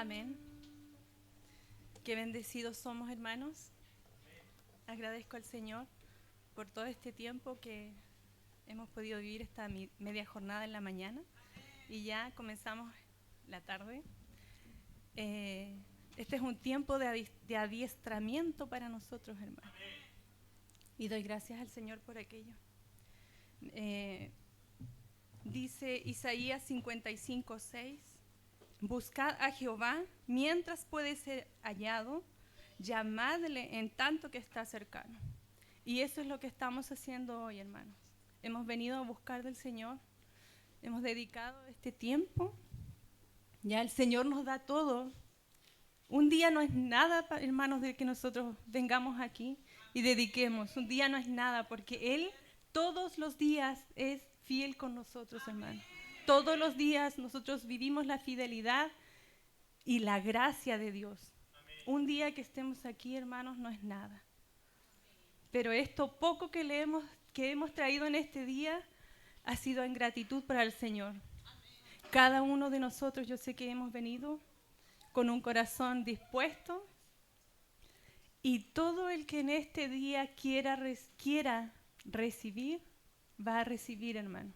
Amén. Qué bendecidos somos, hermanos. Agradezco al Señor por todo este tiempo que hemos podido vivir esta media jornada en la mañana y ya comenzamos la tarde. Este es un tiempo de adiestramiento para nosotros, hermanos. Y doy gracias al Señor por aquello. Dice Isaías 55:6. Buscad a Jehová mientras puede ser hallado, llamadle en tanto que está cercano. Y eso es lo que estamos haciendo hoy, hermanos. Hemos venido a buscar del Señor, hemos dedicado este tiempo. Ya el Señor nos da todo. Un día no es nada, hermanos, de que nosotros vengamos aquí y dediquemos. Un día no es nada porque Él todos los días es fiel con nosotros, hermanos. Todos los días nosotros vivimos la fidelidad y la gracia de Dios. Un día que estemos aquí, hermanos, no es nada. Pero esto poco que hemos traído en este día ha sido en gratitud para el Señor. Cada uno de nosotros, yo sé que hemos venido con un corazón dispuesto, y todo el que en este día quiera recibir, va a recibir, hermano.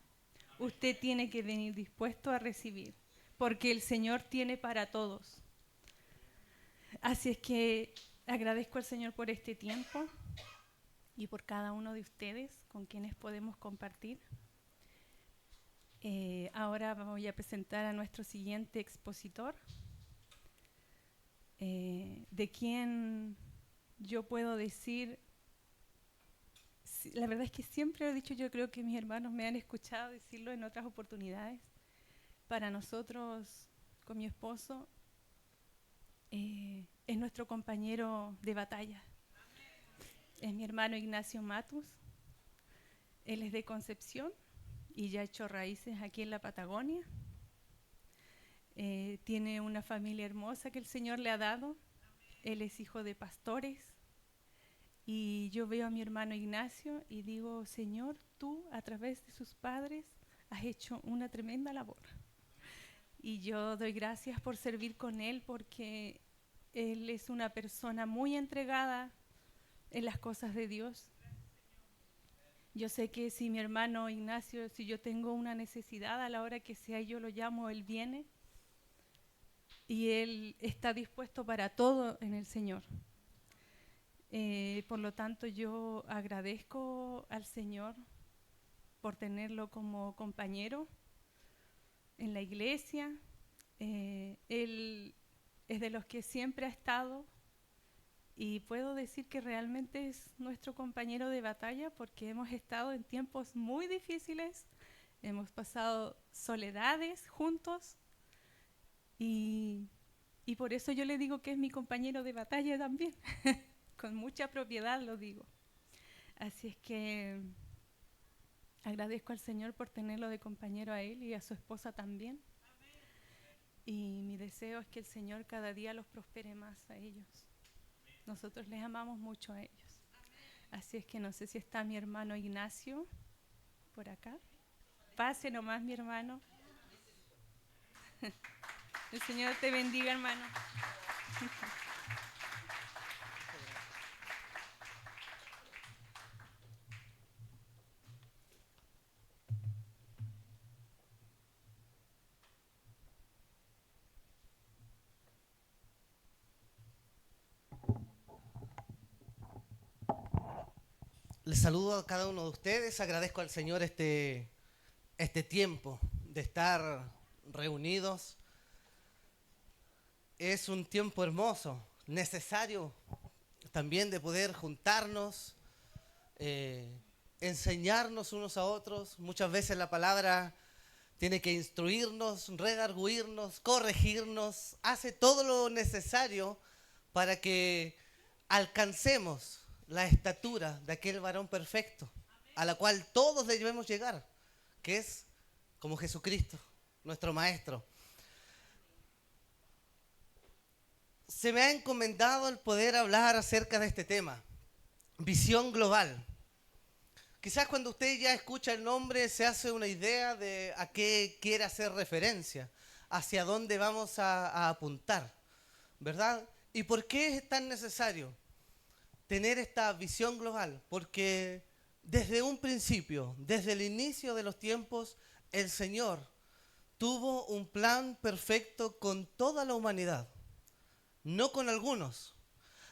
Usted tiene que venir dispuesto a recibir, porque el Señor tiene para todos. Así es que agradezco al Señor por este tiempo y por cada uno de ustedes con quienes podemos compartir. Ahora voy a presentar a nuestro siguiente expositor, de quien yo puedo decir, la verdad es que siempre lo he dicho, yo creo que mis hermanos me han escuchado decirlo en otras oportunidades. Para nosotros, con mi esposo, es nuestro compañero de batalla. Es mi hermano Ignacio Matus. Él es de Concepción y ya ha hecho raíces aquí en la Patagonia. Tiene una familia hermosa que el Señor le ha dado. Él es hijo de pastores. Y yo veo a mi hermano Ignacio y digo, Señor, tú a través de sus padres has hecho una tremenda labor. Y yo doy gracias por servir con él, porque él es una persona muy entregada en las cosas de Dios. Yo sé que si mi hermano Ignacio, si yo tengo una necesidad, a la hora que sea yo lo llamo, él viene. Y él está dispuesto para todo en el Señor. Por lo tanto, yo agradezco al Señor por tenerlo como compañero en la iglesia. Él es de los que siempre ha estado, y puedo decir que realmente es nuestro compañero de batalla, porque hemos estado en tiempos muy difíciles, hemos pasado soledades juntos, y por eso yo le digo que es mi compañero de batalla también. Con mucha propiedad lo digo. Así es que agradezco al Señor por tenerlo de compañero a él y a su esposa también. Y mi deseo es que el Señor cada día los prospere más a ellos. Nosotros les amamos mucho a ellos. Así es que no sé si está mi hermano Ignacio por acá. Pase nomás, mi hermano. El Señor te bendiga, hermano. Les saludo a cada uno de ustedes, agradezco al Señor este tiempo de estar reunidos. Es un tiempo hermoso, necesario también de poder juntarnos, enseñarnos unos a otros. Muchas veces la palabra tiene que instruirnos, redarguirnos, corregirnos, hace todo lo necesario para que alcancemos la estatura de aquel varón perfecto, a la cual todos debemos llegar, que es como Jesucristo, nuestro Maestro. Se me ha encomendado el poder hablar acerca de este tema, visión global. Quizás cuando usted ya escucha el nombre se hace una idea de a qué quiere hacer referencia. hacia dónde vamos a apuntar, ¿verdad? ¿Y por qué es tan necesario tener esta visión global? Porque desde un principio, desde el inicio de los tiempos, el Señor tuvo un plan perfecto con toda la humanidad, no con algunos,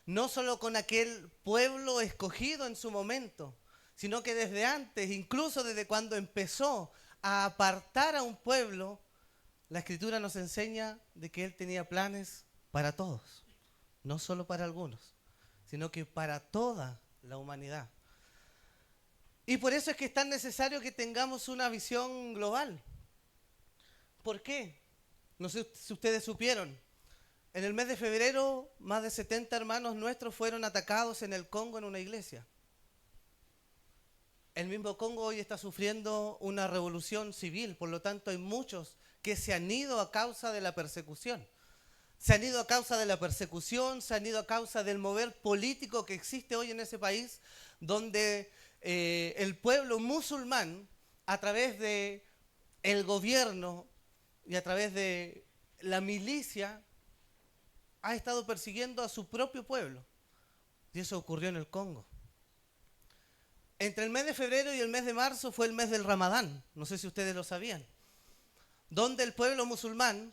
no solo con aquel pueblo escogido en su momento, sino que desde antes, incluso desde cuando empezó a apartar a un pueblo, la Escritura nos enseña de que Él tenía planes para todos, no solo para algunos, sino que para toda la humanidad. Y por eso es que es tan necesario que tengamos una visión global. ¿Por qué? No sé si ustedes supieron. En el mes de febrero, más de 70 hermanos nuestros fueron atacados en el Congo en una iglesia. El mismo Congo hoy está sufriendo una revolución civil, por lo tanto hay muchos que se han ido a causa de la persecución. Se han ido a causa de la persecución, se han ido a causa del mover político que existe hoy en ese país, donde el pueblo musulmán, a través de el gobierno y a través de la milicia, ha estado persiguiendo a su propio pueblo. Y eso ocurrió en el Congo. Entre el mes de febrero y el mes de marzo fue el mes del Ramadán, no sé si ustedes lo sabían, donde el pueblo musulmán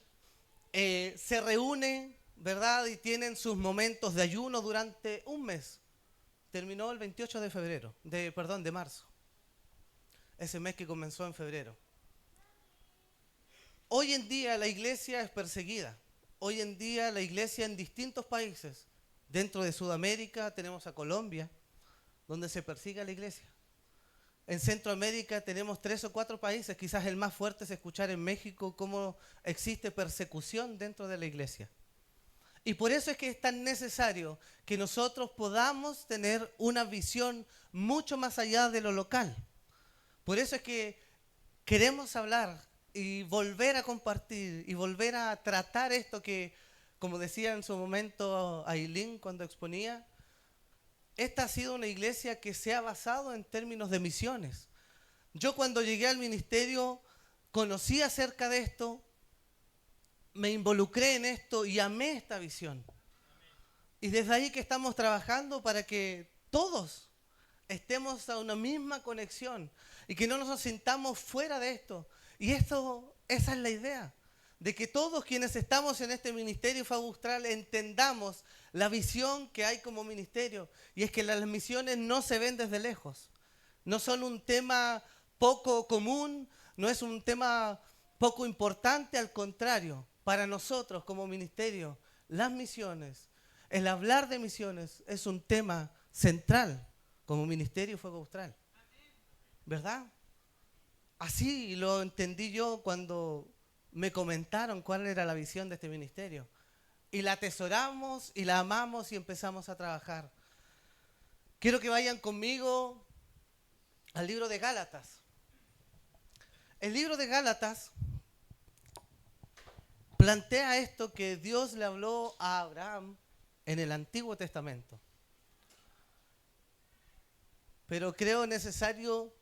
se reúne, ¿verdad? Y tienen sus momentos de ayuno durante un mes. Terminó el 28 de febrero, de marzo. Ese mes que comenzó en febrero. Hoy en día la iglesia es perseguida. Hoy en día la iglesia en distintos países, dentro de Sudamérica tenemos a Colombia, donde se persigue a la iglesia. En Centroamérica tenemos 3 o 4 países, quizás el más fuerte es escuchar en México cómo existe persecución dentro de la iglesia. Y por eso es que es tan necesario que nosotros podamos tener una visión mucho más allá de lo local. Por eso es que queremos hablar y volver a compartir y volver a tratar esto que, como decía en su momento Ailín cuando exponía, esta ha sido una iglesia que se ha basado en términos de misiones. Yo cuando llegué al ministerio conocí acerca de esto, me involucré en esto y amé esta visión. Y desde ahí que estamos trabajando para que todos estemos a una misma conexión y que no nos sintamos fuera de esto. Y esa es la idea, de que todos quienes estamos en este ministerio Fuego Austral entendamos la visión que hay como ministerio. Y es que las misiones no se ven desde lejos, no son un tema poco común, no es un tema poco importante, al contrario, para nosotros como ministerio, las misiones, el hablar de misiones es un tema central como ministerio Fuego Austral, ¿verdad? Así lo entendí yo cuando me comentaron cuál era la visión de este ministerio. Y la atesoramos y la amamos y empezamos a trabajar. Quiero que vayan conmigo al libro de Gálatas. El libro de Gálatas plantea esto que Dios le habló a Abraham en el Antiguo Testamento. Pero creo necesario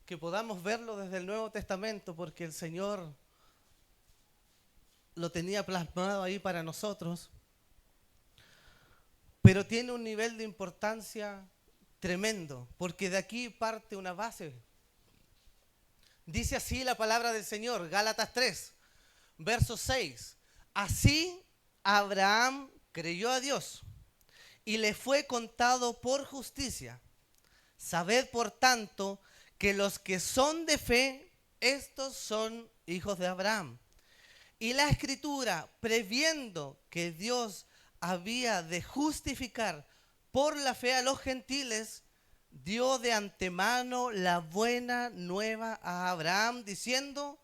que podamos verlo desde el Nuevo Testamento, porque el Señor lo tenía plasmado ahí para nosotros, pero tiene un nivel de importancia tremendo, porque de aquí parte una base. Dice así la palabra del Señor, Gálatas 3, verso 6. Así Abraham creyó a Dios y le fue contado por justicia. Sabed, por tanto, que los que son de fe, estos son hijos de Abraham. Y la Escritura, previendo que Dios había de justificar por la fe a los gentiles, dio de antemano la buena nueva a Abraham, diciendo: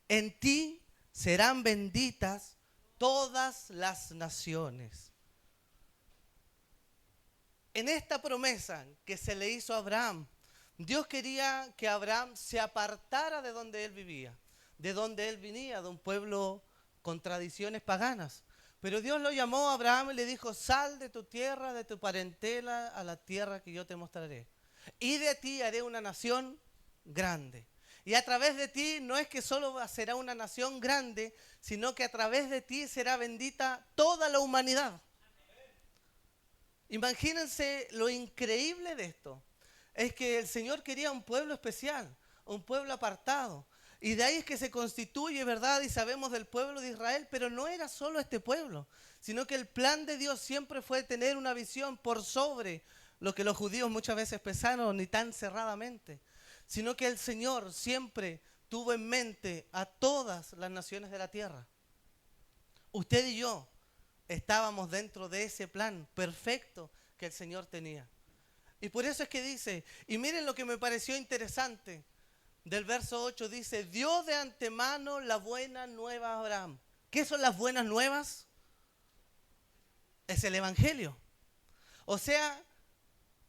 en ti serán benditas todas las naciones. En esta promesa que se le hizo a Abraham, Dios quería que Abraham se apartara de donde él vivía, de donde él venía, de un pueblo con tradiciones paganas. Pero Dios lo llamó a Abraham y le dijo: sal de tu tierra, de tu parentela, a la tierra que yo te mostraré. Y de ti haré una nación grande. Y a través de ti no es que solo será una nación grande, sino que a través de ti será bendita toda la humanidad. Imagínense lo increíble de esto. Es que el Señor quería un pueblo especial, un pueblo apartado. Y de ahí es que se constituye, ¿verdad? Y sabemos del pueblo de Israel, pero no era solo este pueblo, sino que el plan de Dios siempre fue tener una visión por sobre lo que los judíos muchas veces pensaron, ni tan cerradamente, sino que el Señor siempre tuvo en mente a todas las naciones de la tierra. Usted y yo estábamos dentro de ese plan perfecto que el Señor tenía. Y por eso es que dice, y miren lo que me pareció interesante, del verso 8 dice, dio de antemano la buena nueva a Abraham. ¿Qué son las buenas nuevas? Es el Evangelio. O sea,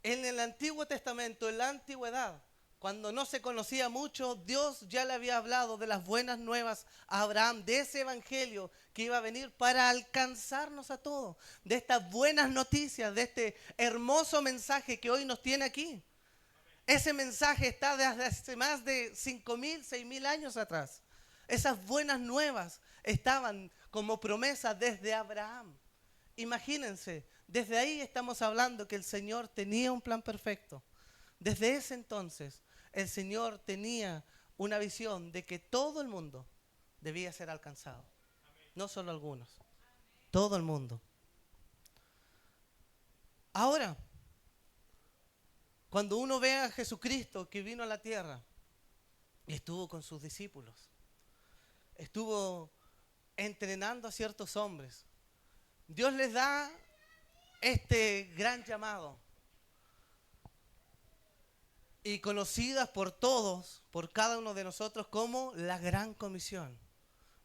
en el Antiguo Testamento, en la antigüedad, cuando no se conocía mucho, Dios ya le había hablado de las buenas nuevas a Abraham, de ese evangelio que iba a venir para alcanzarnos a todos, de estas buenas noticias, de este hermoso mensaje que hoy nos tiene aquí. Ese mensaje está desde hace más de 5.000, 6.000 años atrás. Esas buenas nuevas estaban como promesa desde Abraham. Imagínense, desde ahí estamos hablando que el Señor tenía un plan perfecto. Desde ese entonces, el Señor tenía una visión de que todo el mundo debía ser alcanzado. No solo algunos, todo el mundo. Ahora, cuando uno ve a Jesucristo que vino a la tierra y estuvo con sus discípulos, estuvo entrenando a ciertos hombres, Dios les da este gran llamado. Y conocidas por todos, por cada uno de nosotros, como la gran comisión,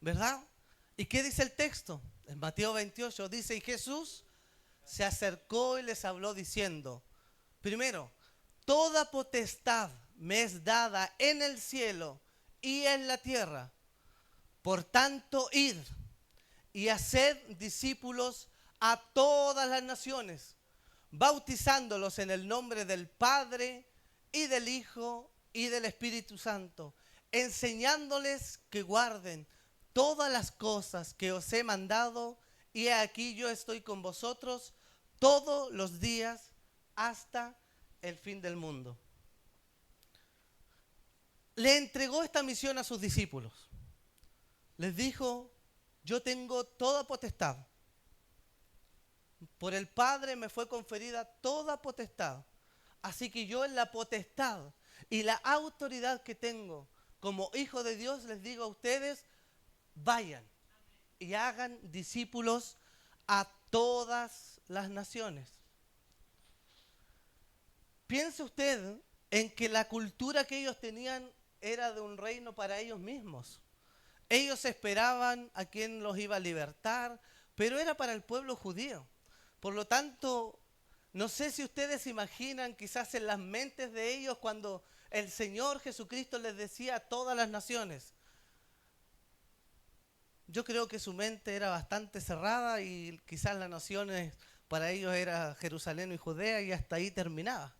¿verdad? ¿Y qué dice el texto? En Mateo 28 dice, y Jesús se acercó y les habló diciendo, primero, toda potestad me es dada en el cielo y en la tierra. Por tanto, id y haced discípulos a todas las naciones, bautizándolos en el nombre del Padre, y del Hijo y del Espíritu Santo, enseñándoles que guarden todas las cosas que os he mandado, y aquí yo estoy con vosotros todos los días hasta el fin del mundo. Le entregó esta misión a sus discípulos. Les dijo, yo tengo toda potestad. Por el Padre me fue conferida toda potestad. Así que yo en la potestad y la autoridad que tengo como hijo de Dios les digo a ustedes, vayan y hagan discípulos a todas las naciones. Piense usted en que la cultura que ellos tenían era de un reino para ellos mismos. Ellos esperaban a quien los iba a libertar, pero era para el pueblo judío. Por lo tanto, no sé si ustedes imaginan quizás en las mentes de ellos cuando el Señor Jesucristo les decía a todas las naciones. Yo creo que su mente era bastante cerrada y quizás las naciones para ellos era Jerusalén y Judea y hasta ahí terminaba.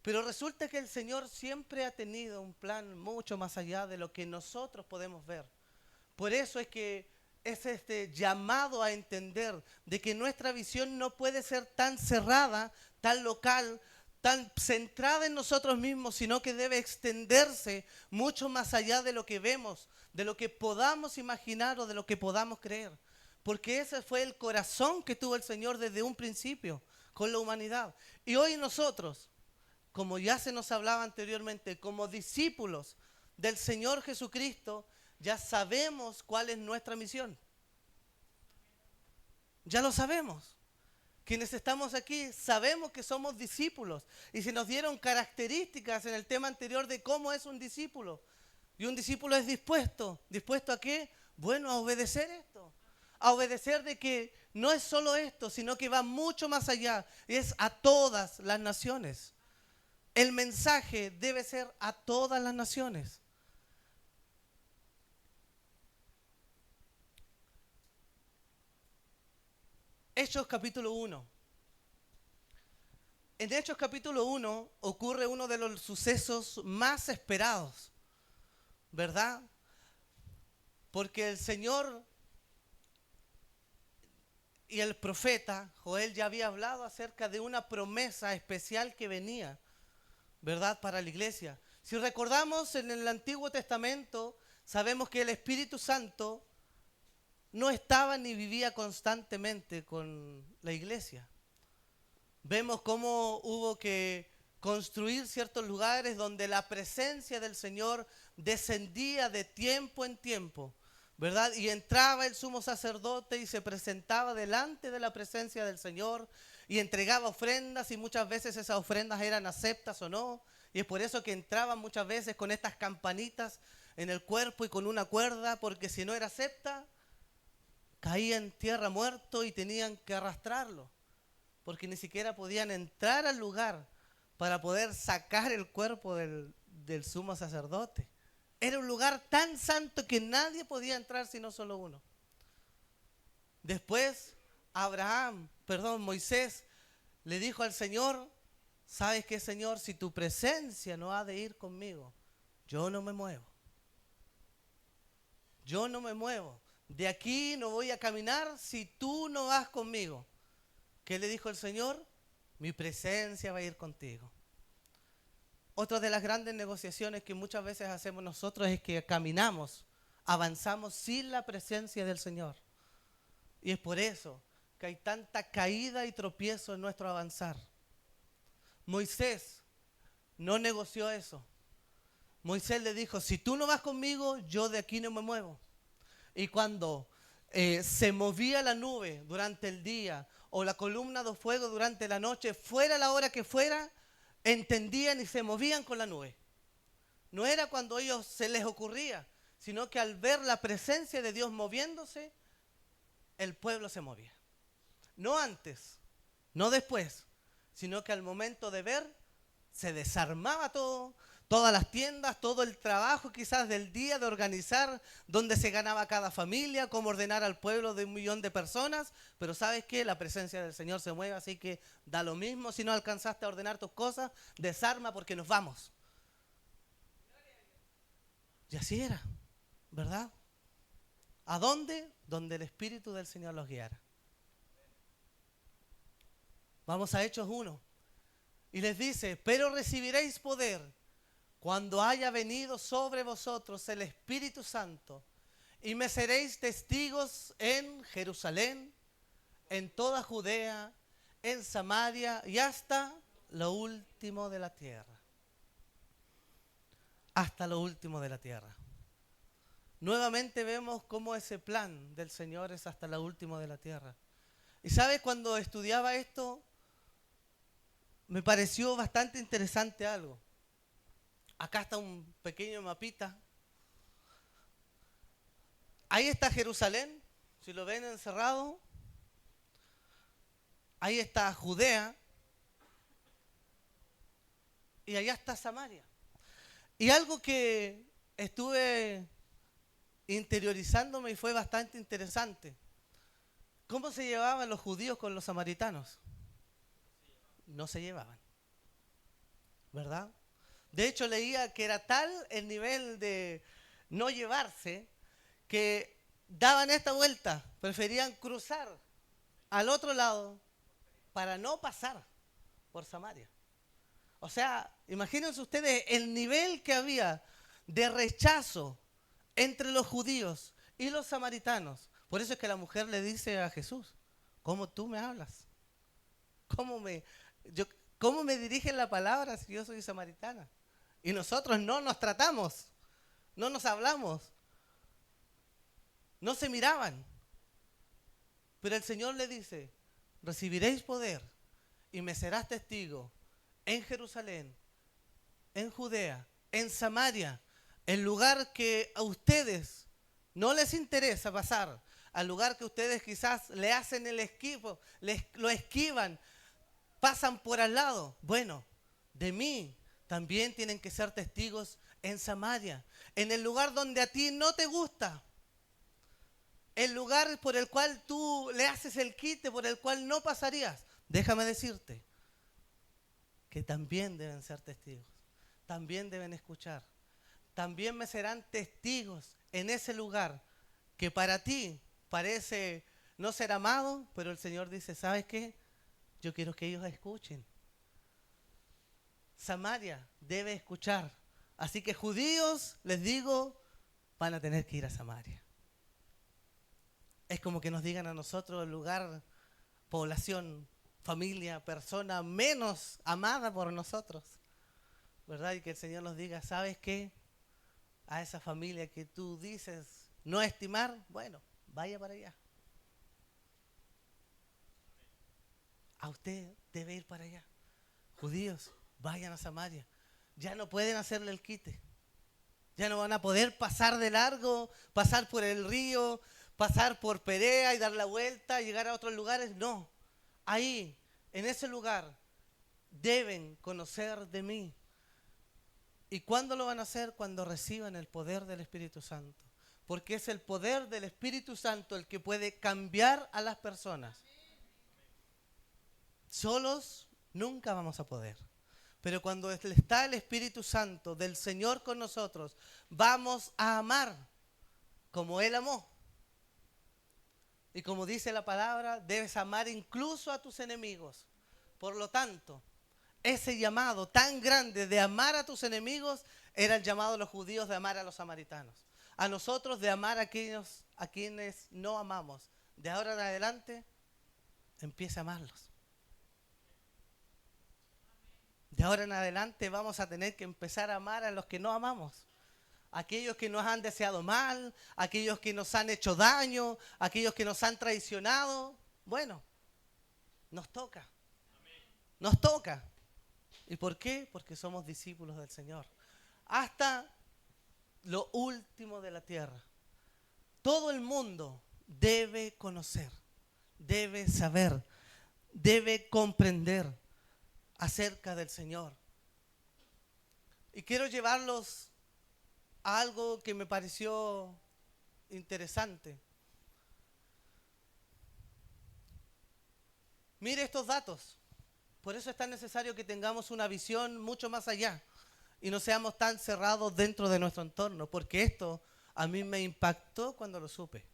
Pero resulta que el Señor siempre ha tenido un plan mucho más allá de lo que nosotros podemos ver. Por eso es que es este llamado a entender de que nuestra visión no puede ser tan cerrada, tan local, tan centrada en nosotros mismos, sino que debe extenderse mucho más allá de lo que vemos, de lo que podamos imaginar o de lo que podamos creer. Porque ese fue el corazón que tuvo el Señor desde un principio con la humanidad. Y hoy nosotros, como ya se nos hablaba anteriormente, como discípulos del Señor Jesucristo, ya sabemos cuál es nuestra misión. Ya lo sabemos. Quienes estamos aquí sabemos que somos discípulos. Y se nos dieron características en el tema anterior de cómo es un discípulo. Y un discípulo es dispuesto. ¿Dispuesto a qué? Bueno, a obedecer esto. A obedecer de que no es solo esto, sino que va mucho más allá. Y es a todas las naciones. El mensaje debe ser a todas las naciones. Hechos capítulo 1. En Hechos capítulo 1 ocurre uno de los sucesos más esperados ¿verdad? Porque el Señor y el profeta Joel ya había hablado acerca de una promesa especial que venía, ¿verdad?, para la iglesia. Si recordamos en el Antiguo Testamento, sabemos que el Espíritu Santo no estaba ni vivía constantemente con la iglesia. Vemos cómo hubo que construir ciertos lugares donde la presencia del Señor descendía de tiempo en tiempo, ¿verdad? Y entraba el sumo sacerdote y se presentaba delante de la presencia del Señor y entregaba ofrendas, y muchas veces esas ofrendas eran aceptas o no. Y es por eso que entraban muchas veces con estas campanitas en el cuerpo y con una cuerda, porque si no era acepta, caía en tierra muerto y tenían que arrastrarlo, porque ni siquiera podían entrar al lugar para poder sacar el cuerpo del sumo sacerdote. Era un lugar tan santo que nadie podía entrar sino solo uno. Después Moisés le dijo al Señor: ¿sabes qué, Señor? Si tu presencia no ha de ir conmigo, yo no me muevo. Yo no me muevo. De aquí no voy a caminar si tú no vas conmigo. ¿Qué le dijo el Señor? Mi presencia va a ir contigo. Otra de las grandes negociaciones que muchas veces hacemos nosotros es que caminamos, avanzamos sin la presencia del Señor. Y es por eso que hay tanta caída y tropiezo en nuestro avanzar. Moisés no negoció eso. Moisés le dijo: si tú no vas conmigo, yo de aquí no me muevo. Y cuando se movía la nube durante el día o la columna de fuego durante la noche, fuera la hora que fuera, entendían y se movían con la nube. No era cuando a ellos se les ocurría, sino que al ver la presencia de Dios moviéndose, el pueblo se movía. No antes, no después, sino que al momento de ver, se desarmaba todo, todas las tiendas, todo el trabajo quizás del día de organizar dónde se ganaba cada familia, cómo ordenar al pueblo de 1 millón de personas. Pero ¿sabes qué? La presencia del Señor se mueve, así que da lo mismo. Si no alcanzaste a ordenar tus cosas, desarma porque nos vamos. Y así era, ¿verdad? ¿A dónde? Donde el Espíritu del Señor los guiara. Vamos a Hechos 1. Y les dice: pero recibiréis poder cuando haya venido sobre vosotros el Espíritu Santo, y me seréis testigos en Jerusalén, en toda Judea, en Samaria y hasta lo último de la tierra. Hasta lo último de la tierra. Nuevamente vemos cómo ese plan del Señor es hasta lo último de la tierra. Y sabes, cuando estudiaba esto, me pareció bastante interesante algo. Acá está un pequeño mapita. Ahí está Jerusalén, si lo ven encerrado. Ahí está Judea. Y allá está Samaria. Y algo que estuve interiorizándome y fue bastante interesante. ¿Cómo se llevaban los judíos con los samaritanos? No se llevaban, ¿verdad? De hecho, leía que era tal el nivel de no llevarse que daban esta vuelta, preferían cruzar al otro lado para no pasar por Samaria. O sea, imagínense ustedes el nivel que había de rechazo entre los judíos y los samaritanos. Por eso es que la mujer le dice a Jesús: ¿cómo tú me hablas? ¿Cómo me dirigen la palabra si yo soy samaritana? Y nosotros no nos tratamos, no nos hablamos, no se miraban. Pero el Señor le dice: recibiréis poder y me serás testigo en Jerusalén, en Judea, en Samaria, el lugar que a ustedes no les interesa pasar, al lugar que ustedes quizás le hacen el esquivo, lo esquivan, pasan por al lado. Bueno, de mí también tienen que ser testigos en Samaria, en el lugar donde a ti no te gusta, el lugar por el cual tú le haces el quite, por el cual no pasarías. Déjame decirte que también deben ser testigos, también deben escuchar, también me serán testigos en ese lugar que para ti parece no ser amado, pero el Señor dice, ¿sabes qué? Yo quiero que ellos escuchen. Samaria debe escuchar. Así que judíos, les digo, van a tener que ir a Samaria. Es como que nos digan a nosotros el lugar, población, familia, persona menos amada por nosotros, ¿verdad? Y que el Señor nos diga, ¿sabes qué? A esa familia que tú dices no estimar, bueno, vaya para allá. A usted debe ir para allá. Judíos, vayan a Samaria. Ya no pueden hacerle el quite. Ya no van a poder pasar de largo, pasar por el río, pasar por Perea y dar la vuelta, llegar a otros lugares. No, ahí, en ese lugar, deben conocer de mí. ¿Y cuándo lo van a hacer? Cuando reciban el poder del Espíritu Santo. Porque es el poder del Espíritu Santo el que puede cambiar a las personas. Solos nunca vamos a poder. Pero cuando está el Espíritu Santo del Señor con nosotros, vamos a amar como Él amó. Y como dice la palabra, debes amar incluso a tus enemigos. Por lo tanto, ese llamado tan grande de amar a tus enemigos era el llamado de los judíos de amar a los samaritanos. A nosotros de amar a quienes no amamos. De ahora en adelante, empieza a amarlos. De ahora en adelante vamos a tener que empezar a amar a los que no amamos. Aquellos que nos han deseado mal, aquellos que nos han hecho daño, aquellos que nos han traicionado. Bueno, nos toca. Nos toca. ¿Y por qué? Porque somos discípulos del Señor. Hasta lo último de la tierra. Todo el mundo debe conocer, debe saber, debe comprender acerca del Señor. Y quiero llevarlos a algo que me pareció interesante. Mire estos datos. Por eso es tan necesario que tengamos una visión mucho más allá y no seamos tan cerrados dentro de nuestro entorno, porque esto a mí me impactó cuando lo supe.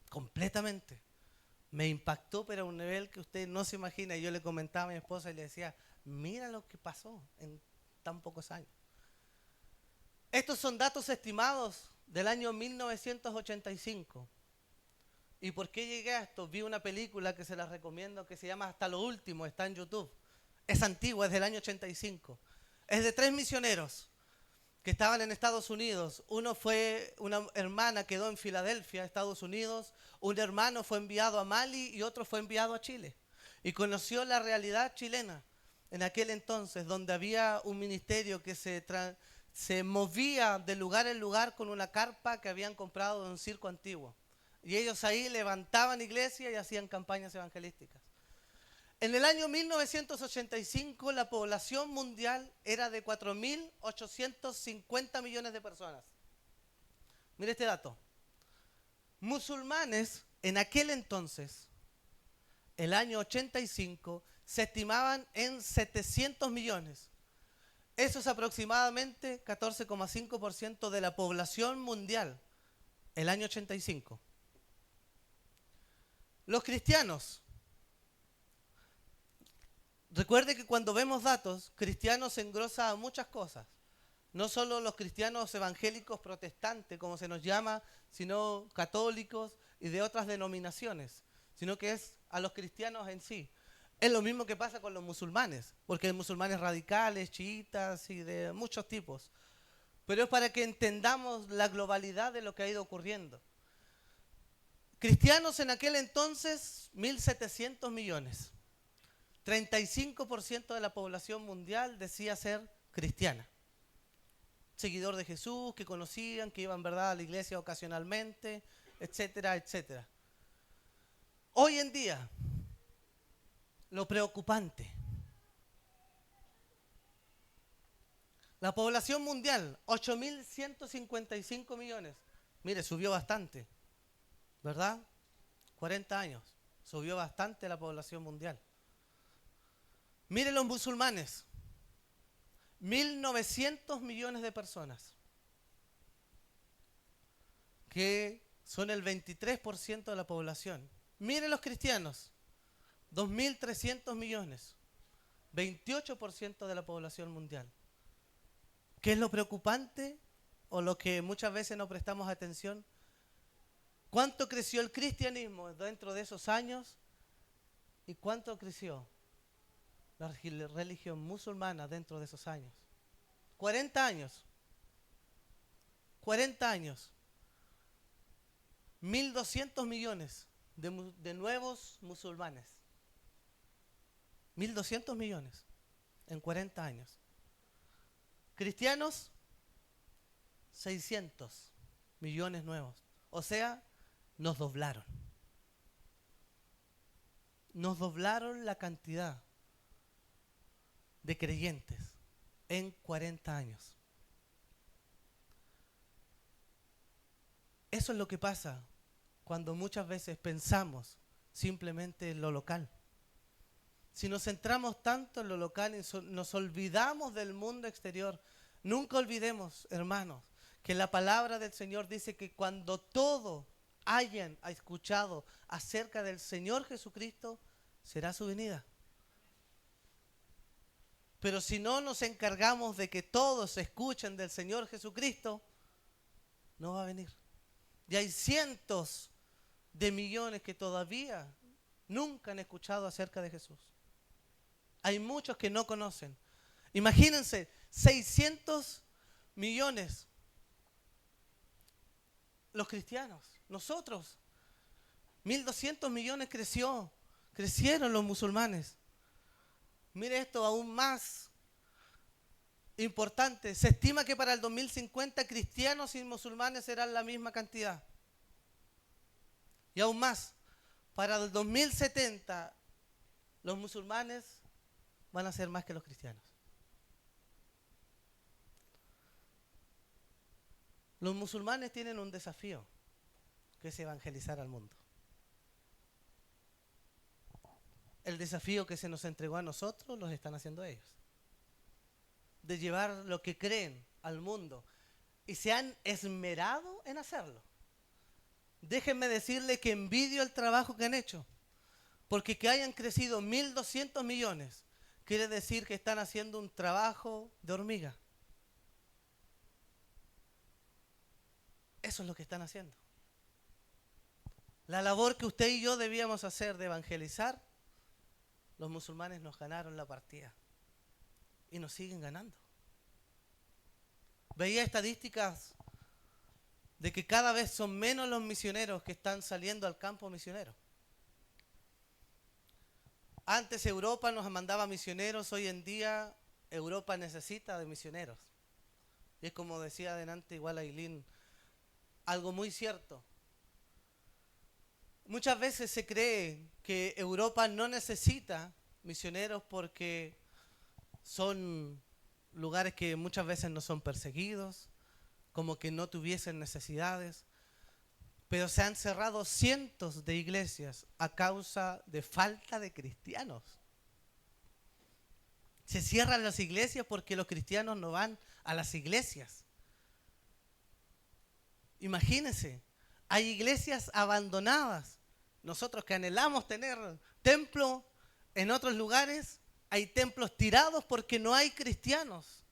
Completamente. Me impactó, pero a un nivel que usted no se imagina. Y yo le comentaba a mi esposa y le decía, mira lo que pasó en tan pocos años. Estos son datos estimados del año 1985. ¿Y por qué llegué a esto? Vi una película que se la recomiendo que se llama Hasta lo último, está en YouTube. Es antigua, es del año 85. Es de 3 misioneros que estaban en Estados Unidos. Uno fue, una hermana quedó en Filadelfia, Estados Unidos. Un hermano fue enviado a Mali y otro fue enviado a Chile. Y conoció la realidad chilena en aquel entonces, donde había un ministerio que se movía de lugar en lugar con una carpa que habían comprado de un circo antiguo. Y ellos ahí levantaban iglesia y hacían campañas evangelísticas. En el año 1985 la población mundial era de 4.850 millones de personas. Mire este dato. Musulmanes en aquel entonces, el año 85, se estimaban en 700 millones. Eso es aproximadamente 14,5% de la población mundial, el año 85. Los cristianos. Recuerde que cuando vemos datos, cristianos se engrosa a muchas cosas. No solo los cristianos evangélicos protestantes, como se nos llama, sino católicos y de otras denominaciones, sino que es a los cristianos en sí. Es lo mismo que pasa con los musulmanes, porque hay musulmanes radicales, chiitas y de muchos tipos. Pero es para que entendamos la globalidad de lo que ha ido ocurriendo. Cristianos en aquel entonces, 1.700 millones. 35% de la población mundial decía ser cristiana. Seguidor de Jesús, que conocían, que iban, ¿verdad?, a la iglesia ocasionalmente, etcétera, etcétera. Hoy en día, lo preocupante. La población mundial, 8.155 millones. Mire, subió bastante, ¿verdad? 40 años, subió bastante la población mundial. Miren los musulmanes. 1.900 millones de personas, que son el 23% de la población. Miren los cristianos, 2.300 millones, 28% de la población mundial. ¿Qué es lo preocupante o lo que muchas veces no prestamos atención? ¿Cuánto creció el cristianismo dentro de esos años? ¿Y cuánto creció la religión musulmana dentro de esos años? 40 años. 40 años. 1.200 millones de nuevos musulmanes. 1.200 millones en 40 años. Cristianos, 600 millones nuevos. O sea, nos doblaron. Nos doblaron la cantidad de creyentes en 40 años. Eso es lo que pasa cuando muchas veces pensamos simplemente en lo local. Si nos centramos tanto en lo local y nos olvidamos del mundo exterior, nunca olvidemos, hermanos, que la palabra del Señor dice que cuando todo hayan escuchado acerca del Señor Jesucristo, será su venida. Pero si no nos encargamos de que todos escuchen del Señor Jesucristo, no va a venir. Y hay cientos de millones que todavía nunca han escuchado acerca de Jesús. Hay muchos que no conocen. Imagínense, 600 millones los cristianos, nosotros. 1.200 millones crecieron los musulmanes. Mire esto aún más importante. Se estima que para el 2050 cristianos y musulmanes serán la misma cantidad. Y aún más, para el 2070 los musulmanes van a ser más que los cristianos. Los musulmanes tienen un desafío, que es evangelizar al mundo. El desafío que se nos entregó a nosotros los están haciendo ellos. De llevar lo que creen al mundo. Y se han esmerado en hacerlo. Déjenme decirle que envidio el trabajo que han hecho. Porque que hayan crecido 1.200 millones quiere decir que están haciendo un trabajo de hormiga. Eso es lo que están haciendo. La labor que usted y yo debíamos hacer de evangelizar, los musulmanes nos ganaron la partida. Y nos siguen ganando. Veía estadísticas de que cada vez son menos los misioneros que están saliendo al campo misionero. Antes Europa nos mandaba misioneros, hoy en día Europa necesita de misioneros. Y es como decía adelante igual Ailín, algo muy cierto. Muchas veces se cree que Europa no necesita misioneros porque son lugares que muchas veces no son perseguidos, como que no tuviesen necesidades, pero se han cerrado cientos de iglesias a causa de falta de cristianos. Se cierran las iglesias porque los cristianos no van a las iglesias. Imagínense, hay iglesias abandonadas. Nosotros que anhelamos tener templo en otros lugares, hay templos tirados porque no hay cristianos.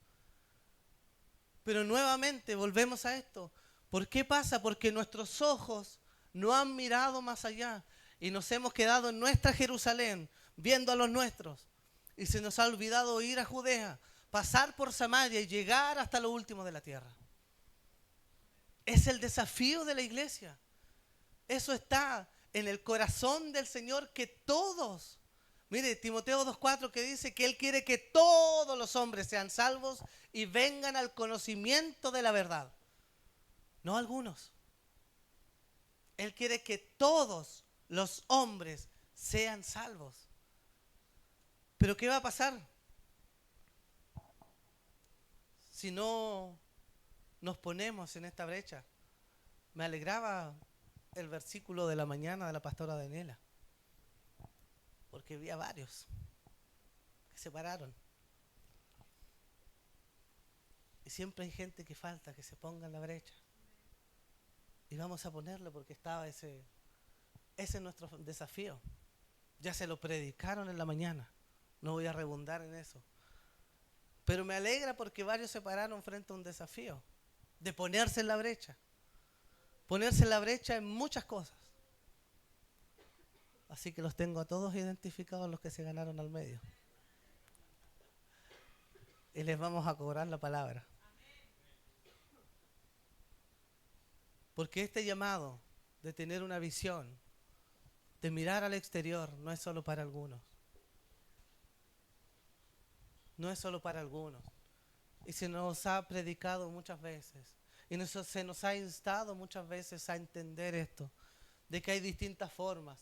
Pero nuevamente volvemos a esto. ¿Por qué pasa? Porque nuestros ojos no han mirado más allá y nos hemos quedado en nuestra Jerusalén viendo a los nuestros. Y se nos ha olvidado ir a Judea, pasar por Samaria y llegar hasta lo último de la tierra. Es el desafío de la iglesia. Eso está en el corazón del Señor, que todos, mire Timoteo 2:4 que dice que Él quiere que todos los hombres sean salvos y vengan al conocimiento de la verdad. No algunos. Él quiere que todos los hombres sean salvos. Pero ¿qué va a pasar si no nos ponemos en esta brecha? Me alegraba el versículo de la mañana de la pastora Daniela, porque había varios que se pararon. Y siempre hay gente que falta, que se ponga en la brecha. Y vamos a ponerlo porque estaba ese es nuestro desafío. Ya se lo predicaron en la mañana. No voy a redundar en eso. Pero me alegra porque varios se pararon frente a un desafío de ponerse en la brecha. Ponerse en la brecha en muchas cosas. Así que los tengo a todos identificados, los que se ganaron al medio. Y les vamos a cobrar la palabra. Porque este llamado de tener una visión, de mirar al exterior, no es solo para algunos. No es solo para algunos. Y se nos ha predicado muchas veces. Y se nos ha instado muchas veces a entender esto, de que hay distintas formas.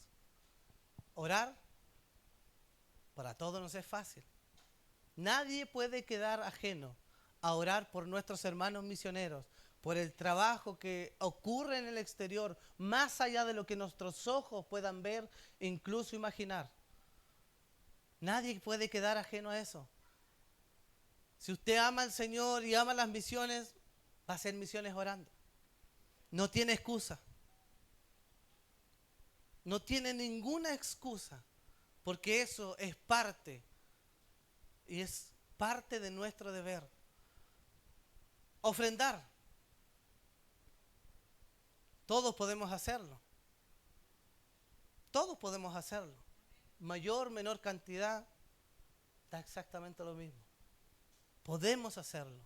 Orar, para todos nos es fácil. Nadie puede quedar ajeno a orar por nuestros hermanos misioneros, por el trabajo que ocurre en el exterior, más allá de lo que nuestros ojos puedan ver e incluso imaginar. Nadie puede quedar ajeno a eso. Si usted ama al Señor y ama las misiones, va a hacer misiones orando. No tiene excusa. No tiene ninguna excusa, porque eso es parte, y es parte de nuestro deber. Ofrendar. Todos podemos hacerlo. Todos podemos hacerlo. Mayor, menor cantidad, da exactamente lo mismo. Podemos hacerlo,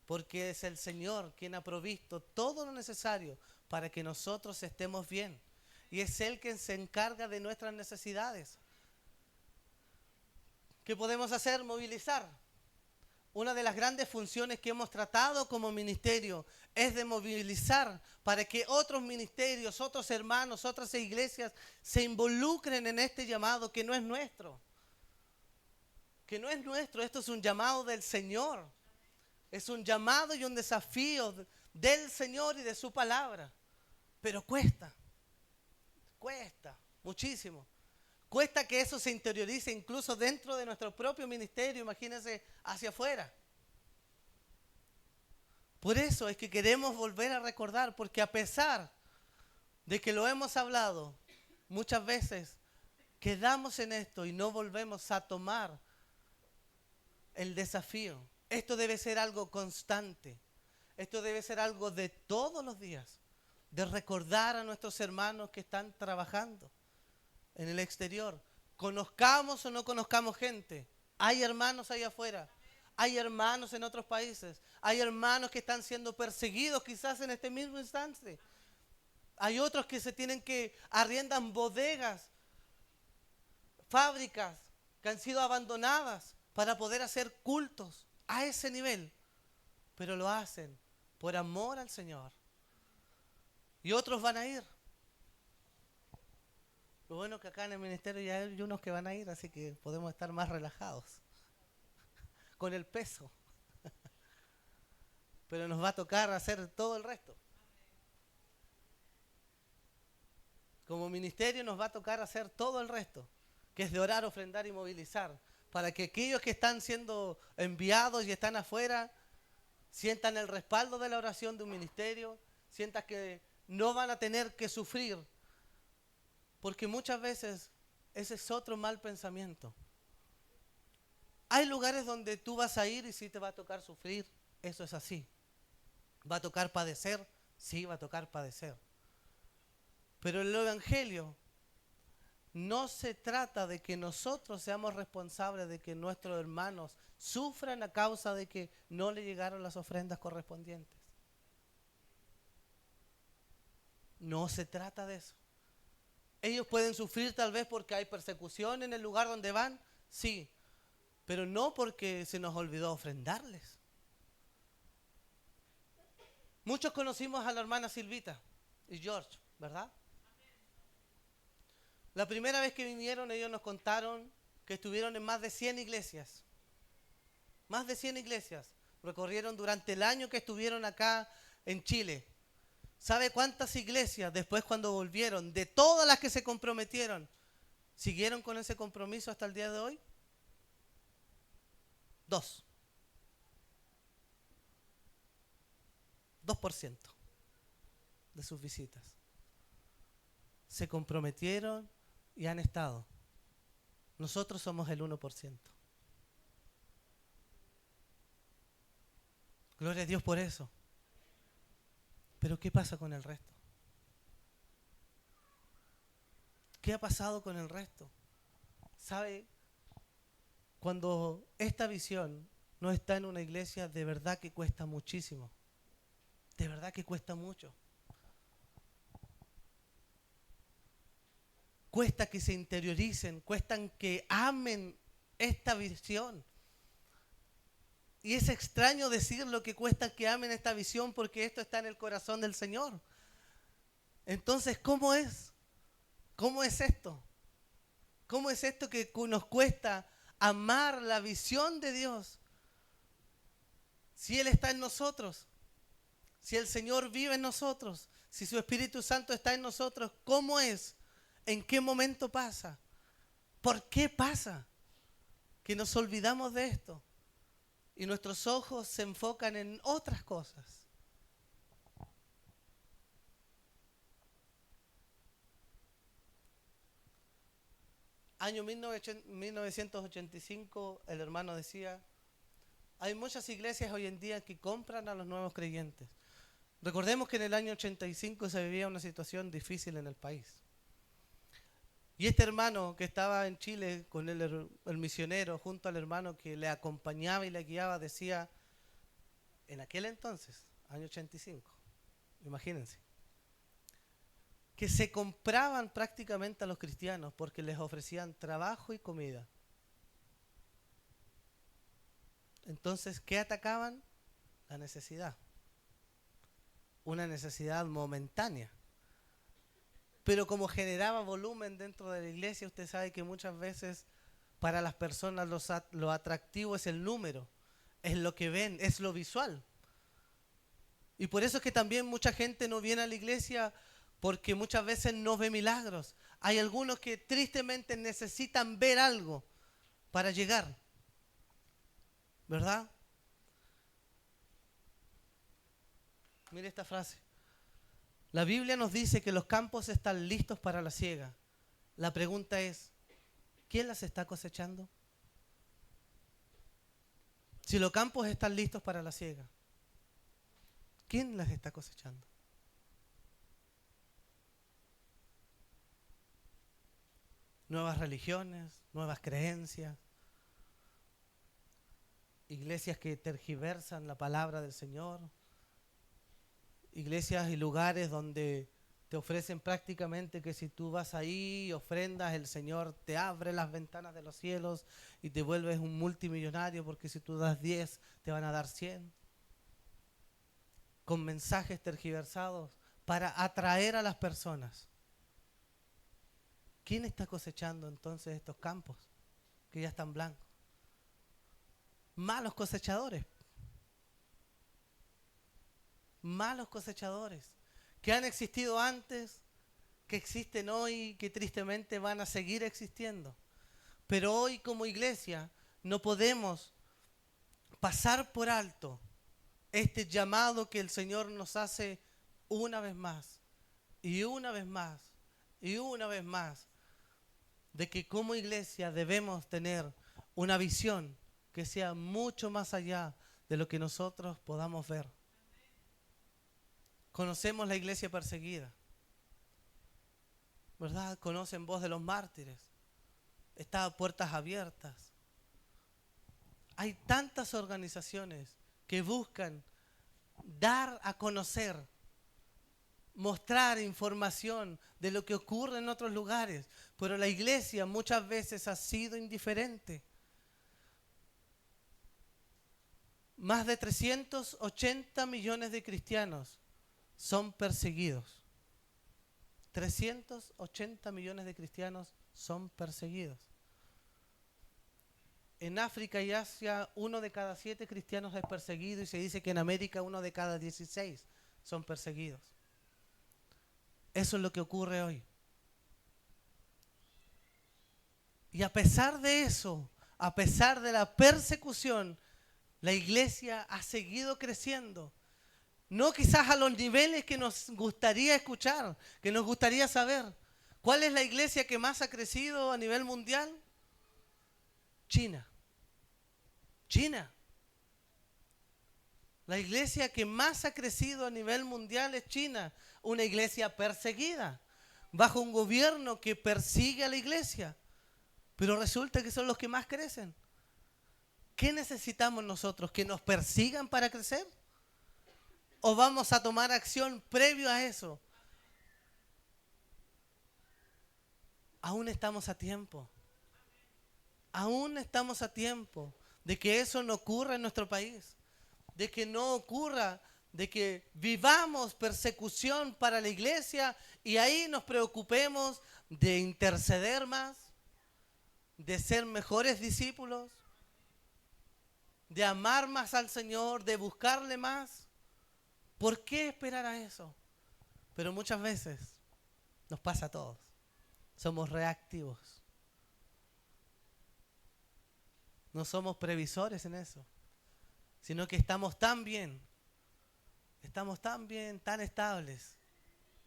porque es el Señor quien ha provisto todo lo necesario para que nosotros estemos bien. Y es Él quien se encarga de nuestras necesidades. ¿Qué podemos hacer? Movilizar. Una de las grandes funciones que hemos tratado como ministerio es de movilizar para que otros ministerios, otros hermanos, otras iglesias se involucren en este llamado que no es nuestro. Que no es nuestro, esto es un llamado del Señor. Es un llamado y un desafío del Señor y de su palabra. Pero cuesta muchísimo. Cuesta que eso se interiorice incluso dentro de nuestro propio ministerio, imagínense hacia afuera. Por eso es que queremos volver a recordar, porque a pesar de que lo hemos hablado, muchas veces quedamos en esto y no volvemos a tomar el desafío. Esto debe ser algo constante. Esto debe ser algo de todos los días, de recordar a nuestros hermanos que están trabajando en el exterior. Conozcamos o no conozcamos gente, hay hermanos allá afuera, hay hermanos en otros países, hay hermanos que están siendo perseguidos quizás en este mismo instante. Hay otros que arriendan bodegas, fábricas que han sido abandonadas para poder hacer cultos a ese nivel, pero lo hacen por amor al Señor. Y otros van a ir. Lo bueno es que acá en el ministerio ya hay unos que van a ir, así que podemos estar más relajados con el peso. Pero nos va a tocar hacer todo el resto. Como ministerio nos va a tocar hacer todo el resto, que es de orar, ofrendar y movilizar, para que aquellos que están siendo enviados y están afuera sientan el respaldo de la oración de un ministerio, sientan que no van a tener que sufrir, porque muchas veces ese es otro mal pensamiento. Hay lugares donde tú vas a ir y sí te va a tocar sufrir, eso es así. ¿Va a tocar padecer? Sí, va a tocar padecer. Pero el Evangelio no se trata de que nosotros seamos responsables de que nuestros hermanos sufran a causa de que no le llegaron las ofrendas correspondientes. No se trata de eso. Ellos pueden sufrir tal vez porque hay persecución en el lugar donde van, sí, pero no porque se nos olvidó ofrendarles. Muchos conocimos a la hermana Silvita y George, ¿verdad? La primera vez que vinieron, ellos nos contaron que estuvieron en más de 100 iglesias. Más de 100 iglesias. Recorrieron durante el año que estuvieron acá en Chile. ¿Sabe cuántas iglesias después cuando volvieron, de todas las que se comprometieron, siguieron con ese compromiso hasta el día de hoy? 2. 2% de sus visitas. Se comprometieron y han estado. Nosotros somos el 1%. Gloria a Dios por eso. Pero ¿qué pasa con el resto? ¿Qué ha pasado con el resto? ¿Sabe? Cuando esta visión no está en una iglesia, de verdad que cuesta muchísimo. De verdad que cuesta mucho. Cuesta que se interioricen, cuesta que amen esta visión. Y es extraño decir lo que cuesta que amen esta visión porque esto está en el corazón del Señor. Entonces, ¿cómo es? ¿Cómo es esto? ¿Cómo es esto que nos cuesta amar la visión de Dios? Si Él está en nosotros, si el Señor vive en nosotros, si su Espíritu Santo está en nosotros, ¿cómo es? ¿En qué momento pasa? ¿Por qué pasa? Que nos olvidamos de esto y nuestros ojos se enfocan en otras cosas. Año 1985, el hermano decía, hay muchas iglesias hoy en día que compran a los nuevos creyentes. Recordemos que en el año 85 se vivía una situación difícil en el país. Y este hermano que estaba en Chile con el misionero, junto al hermano que le acompañaba y le guiaba, decía, en aquel entonces, año 85, imagínense, que se compraban prácticamente a los cristianos porque les ofrecían trabajo y comida. Entonces, ¿qué atacaban? La necesidad. Una necesidad momentánea. Pero como generaba volumen dentro de la iglesia, usted sabe que muchas veces para las personas lo atractivo es el número, es lo que ven, es lo visual. Y por eso es que también mucha gente no viene a la iglesia porque muchas veces no ve milagros. Hay algunos que tristemente necesitan ver algo para llegar, ¿verdad? Mire esta frase. La Biblia nos dice que los campos están listos para la siega. La pregunta es, ¿quién las está cosechando? Si los campos están listos para la siega, ¿quién las está cosechando? Nuevas religiones, nuevas creencias, iglesias que tergiversan la palabra del Señor, iglesias y lugares donde te ofrecen prácticamente que si tú vas ahí y ofrendas, el Señor te abre las ventanas de los cielos y te vuelves un multimillonario porque si tú das 10 te van a dar 100. Con mensajes tergiversados para atraer a las personas. ¿Quién está cosechando entonces estos campos que ya están blancos? Malos cosechadores. Malos cosechadores que han existido antes, que existen hoy, que tristemente van a seguir existiendo. Pero hoy como iglesia no podemos pasar por alto este llamado que el Señor nos hace una vez más, y una vez más, y una vez más, de que como iglesia debemos tener una visión que sea mucho más allá de lo que nosotros podamos ver. Conocemos la iglesia perseguida, ¿verdad? Conocen Voz de los Mártires, está a Puertas Abiertas. Hay tantas organizaciones que buscan dar a conocer, mostrar información de lo que ocurre en otros lugares, pero la iglesia muchas veces ha sido indiferente. Más de 380 millones de cristianos son perseguidos. 380 millones de cristianos son perseguidos. En África y Asia, 1 de cada 7 cristianos es perseguido y se dice que en América 1 de cada 16 son perseguidos. Eso es lo que ocurre hoy. Y a pesar de eso, a pesar de la persecución, la iglesia ha seguido creciendo. no quizás a los niveles que nos gustaría escuchar, que nos gustaría saber. ¿Cuál es la iglesia que más ha crecido a nivel mundial? China. China. La iglesia que más ha crecido a nivel mundial es China, una iglesia perseguida, bajo un gobierno que persigue a la iglesia, pero resulta que son los que más crecen. ¿Qué necesitamos nosotros? ¿Que nos persigan para crecer? ¿O vamos a tomar acción previo a eso? Aún estamos a tiempo. Aún estamos a tiempo de que eso no ocurra en nuestro país. De que no ocurra, de que vivamos persecución para la iglesia y ahí nos preocupemos de interceder más, de ser mejores discípulos, de amar más al Señor, de buscarle más. ¿Por qué esperar a eso? Pero muchas veces nos pasa a todos. Somos reactivos. No somos previsores en eso, sino que estamos tan bien, tan estables,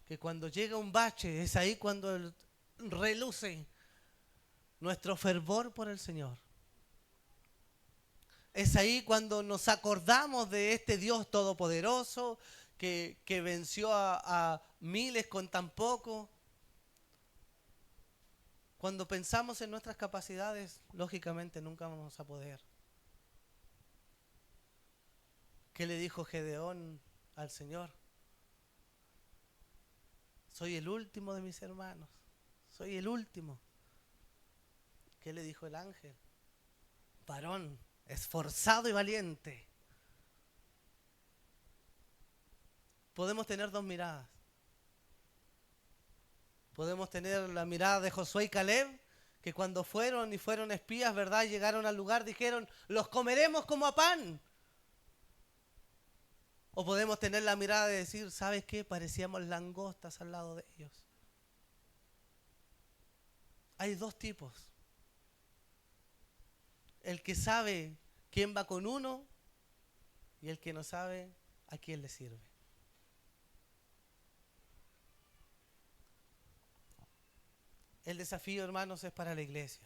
que cuando llega un bache es ahí cuando reluce nuestro fervor por el Señor. Es ahí cuando nos acordamos de este Dios todopoderoso que venció a miles con tan poco. Cuando pensamos en nuestras capacidades, lógicamente nunca vamos a poder. ¿Qué le dijo Gedeón al Señor? Soy el último de mis hermanos. Soy el último. ¿Qué le dijo el ángel? Varón, esforzado y valiente. Podemos tener dos miradas. Podemos tener la mirada de Josué y Caleb, que cuando fueron espías, ¿verdad? Llegaron al lugar, dijeron, los comeremos como a pan. O podemos tener la mirada de decir, ¿sabes qué? Parecíamos langostas al lado de ellos. Hay dos tipos. El que sabe quién va con uno y el que no sabe a quién le sirve. El desafío, hermanos, es para la iglesia.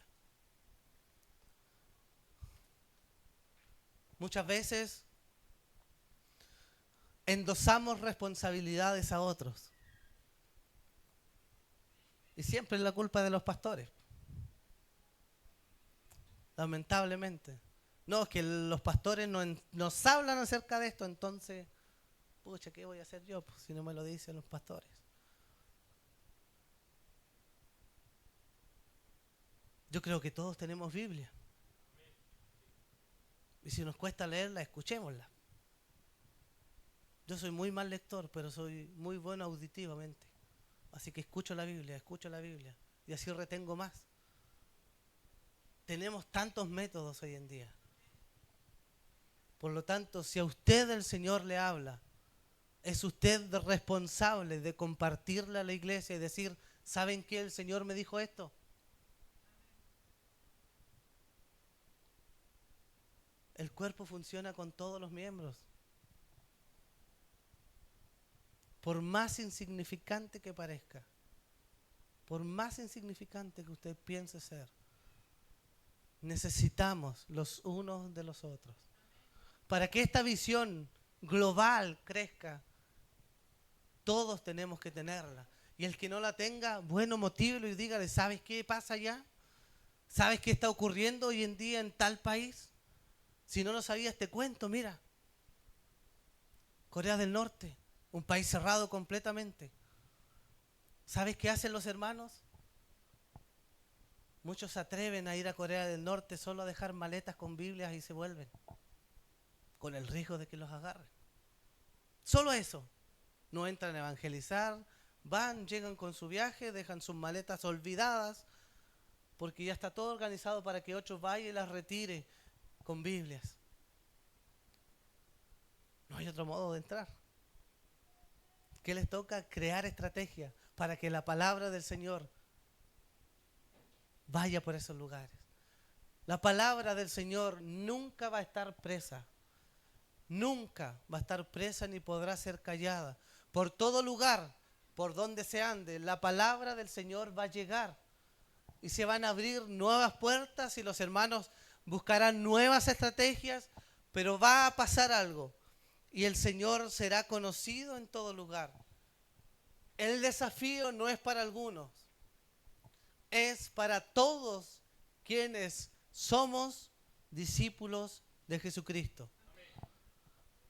Muchas veces endosamos responsabilidades a otros. Y siempre es la culpa de los pastores. Lamentablemente. No, es que los pastores nos hablan acerca de esto, entonces, pucha, ¿qué voy a hacer yo pues, si no me lo dicen los pastores? Yo creo que todos tenemos Biblia. Y si nos cuesta leerla, escuchémosla. Yo soy muy mal lector, pero soy muy bueno auditivamente. Así que escucho la Biblia. Y así retengo más. Tenemos tantos métodos hoy en día. Por lo tanto, si a usted el Señor le habla, es usted responsable de compartirle a la iglesia y decir, ¿saben qué? El Señor me dijo esto. El cuerpo funciona con todos los miembros. Por más insignificante que parezca, por más insignificante que usted piense ser, necesitamos los unos de los otros. Para que esta visión global crezca, todos tenemos que tenerla. Y el que no la tenga, bueno, motívelo y dígale, ¿sabes qué pasa allá? ¿Sabes qué está ocurriendo hoy en día en tal país? Si no lo sabías, te cuento, mira. Corea del Norte, un país cerrado completamente. ¿Sabes qué hacen los hermanos? Muchos se atreven a ir a Corea del Norte solo a dejar maletas con Biblias y se vuelven, con el riesgo de que los agarren. Solo eso. No entran a evangelizar, van, llegan con su viaje, dejan sus maletas olvidadas, porque ya está todo organizado para que otro vaya y las retire con Biblias. No hay otro modo de entrar. ¿Qué les toca? Crear estrategias para que la palabra del Señor vaya por esos lugares. La palabra del Señor nunca va a estar presa. nunca va a estar presa ni podrá ser callada. Por todo lugar, por donde se ande, la palabra del Señor va a llegar. Y se van a abrir nuevas puertas y los hermanos buscarán nuevas estrategias, pero va a pasar algo. Y el Señor será conocido en todo lugar. El desafío no es para algunos, es para todos quienes somos discípulos de Jesucristo.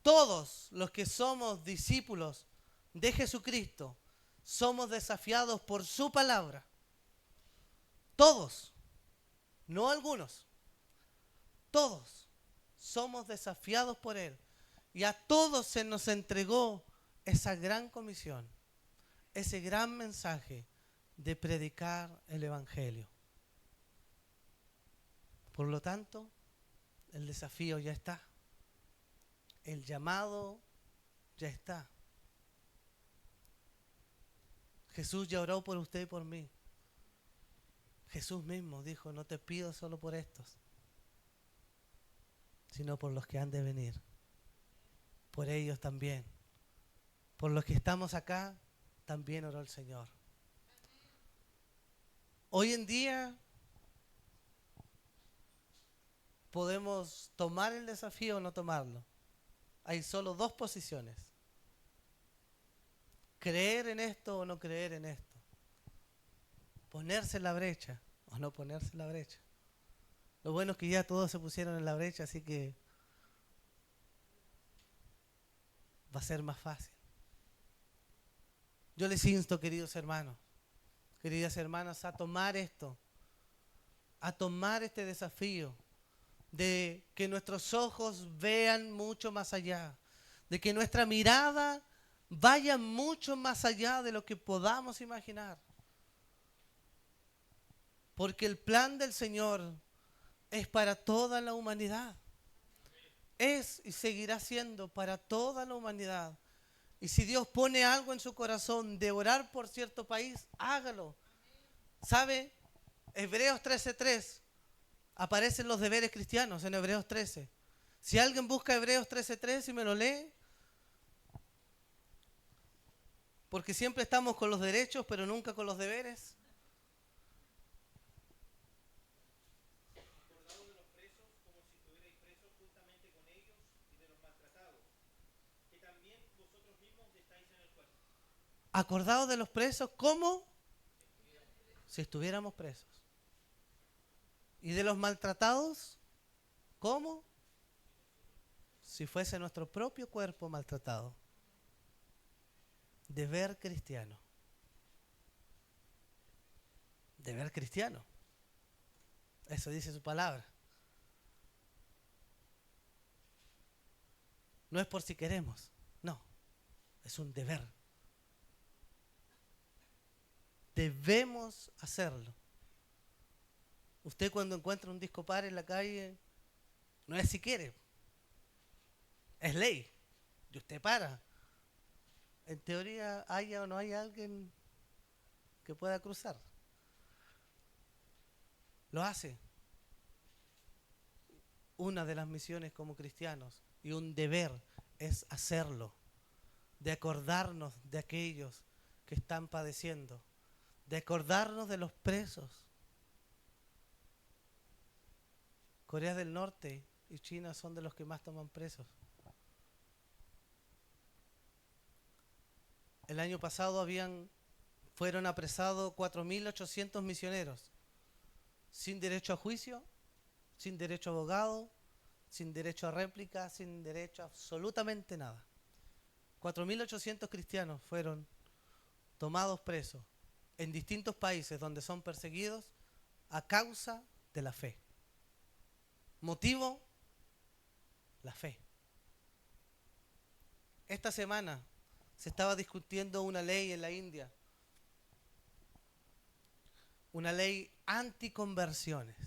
Todos los que somos discípulos de Jesucristo somos desafiados por su palabra. Todos, no algunos, todos somos desafiados por Él. Y a todos se nos entregó esa gran comisión, ese gran mensaje de predicar el Evangelio. Por lo tanto, el desafío ya está. El llamado ya está. Jesús ya oró por usted y por mí. Jesús mismo dijo, no te pido solo por estos, sino por los que han de venir. Por ellos también. Por los que estamos acá, también oró el Señor. Hoy en día podemos tomar el desafío o no tomarlo. Hay solo dos posiciones. Creer en esto o no creer en esto. Ponerse en la brecha o no ponerse en la brecha. Lo bueno es que ya todos se pusieron en la brecha, así que va a ser más fácil. Yo les insto, queridos hermanos, queridas hermanas, a tomar esto, a tomar este desafío de que nuestros ojos vean mucho más allá, de que nuestra mirada vaya mucho más allá de lo que podamos imaginar. Porque el plan del Señor es para toda la humanidad. Es y seguirá siendo para toda la humanidad. Y si Dios pone algo en su corazón de orar por cierto país, hágalo. ¿Sabe? Hebreos 13:3. Aparecen los deberes cristianos en Hebreos 13. Si alguien busca Hebreos 13:3 y me lo lee, porque siempre estamos con los derechos, pero nunca con los deberes. Acordados de los presos como si estuviéramos presos. Y de los maltratados como si fuese nuestro propio cuerpo maltratado. Deber cristiano. Deber cristiano. Eso dice su palabra. No es por si queremos, no, es un deber. Debemos hacerlo. Usted cuando encuentra un disco par en la calle, no es si quiere, es ley. Y usted para. En teoría, haya o no haya alguien que pueda cruzar. Lo hace. Una de las misiones como cristianos y un deber es hacerlo. De acordarnos de aquellos que están padeciendo. De acordarnos de los presos. Corea del Norte y China son de los que más toman presos. El año pasado fueron apresados 4.800 misioneros, sin derecho a juicio, sin derecho a abogado, sin derecho a réplica, sin derecho a absolutamente nada. 4.800 cristianos fueron tomados presos en distintos países donde son perseguidos a causa de la fe. ¿Motivo? La fe. Esta semana se estaba discutiendo una ley en la India, una ley anticonversiones.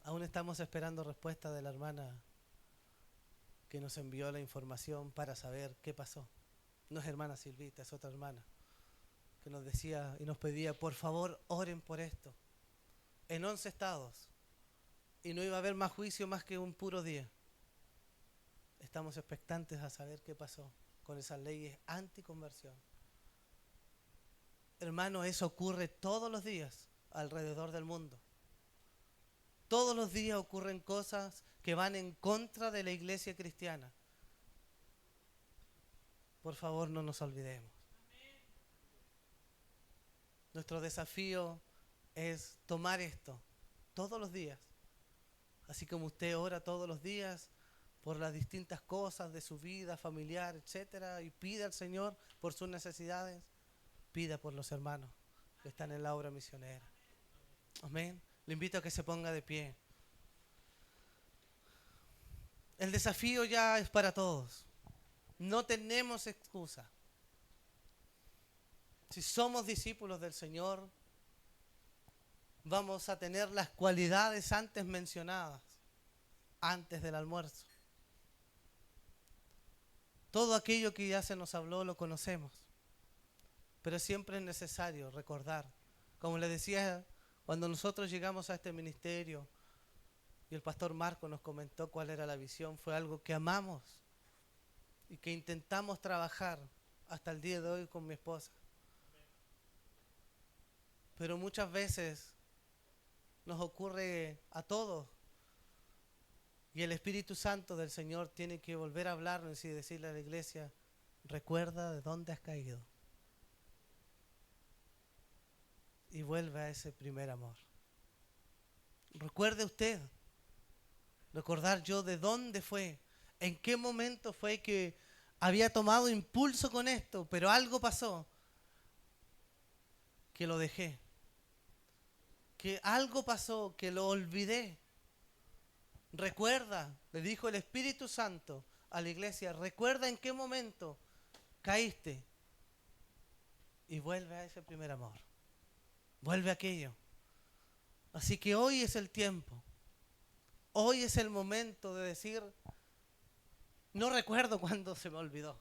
Aún estamos esperando respuesta de la hermana que nos envió la información para saber qué pasó. No es hermana Silvita, es otra hermana que nos decía y nos pedía, por favor, oren por esto. En 11 estados y no iba a haber más juicio más que un puro día. Estamos expectantes a saber qué pasó con esas leyes anticonversión. Hermano, eso ocurre todos los días alrededor del mundo. Todos los días ocurren cosas que van en contra de la iglesia cristiana. Por favor, no nos olvidemos. Nuestro desafío es tomar esto todos los días. Así como usted ora todos los días por las distintas cosas de su vida familiar, etcétera, y pide al Señor por sus necesidades, pida por los hermanos que están en la obra misionera. Amén. Le invito a que se ponga de pie. El desafío ya es para todos. No tenemos excusa. Si somos discípulos del Señor, vamos a tener las cualidades antes mencionadas, antes del almuerzo. Todo aquello que ya se nos habló lo conocemos, pero siempre es necesario recordar. Como les decía, cuando nosotros llegamos a este ministerio y el pastor Marco nos comentó cuál era la visión, fue algo que amamos y que intentamos trabajar hasta el día de hoy con mi esposa. Pero muchas veces nos ocurre a todos y el Espíritu Santo del Señor tiene que volver a hablarnos y decirle a la iglesia: recuerda de dónde has caído y vuelve a ese primer amor. Recuerde usted, recordar yo de dónde fue, en qué momento fue que había tomado impulso con esto, pero algo pasó que lo dejé, que algo pasó que lo olvidé. Recuerda, le dijo el Espíritu Santo a la iglesia, recuerda en qué momento caíste y vuelve a ese primer amor, vuelve a aquello. Así que hoy es el tiempo, hoy es el momento de decir: no recuerdo cuándo se me olvidó,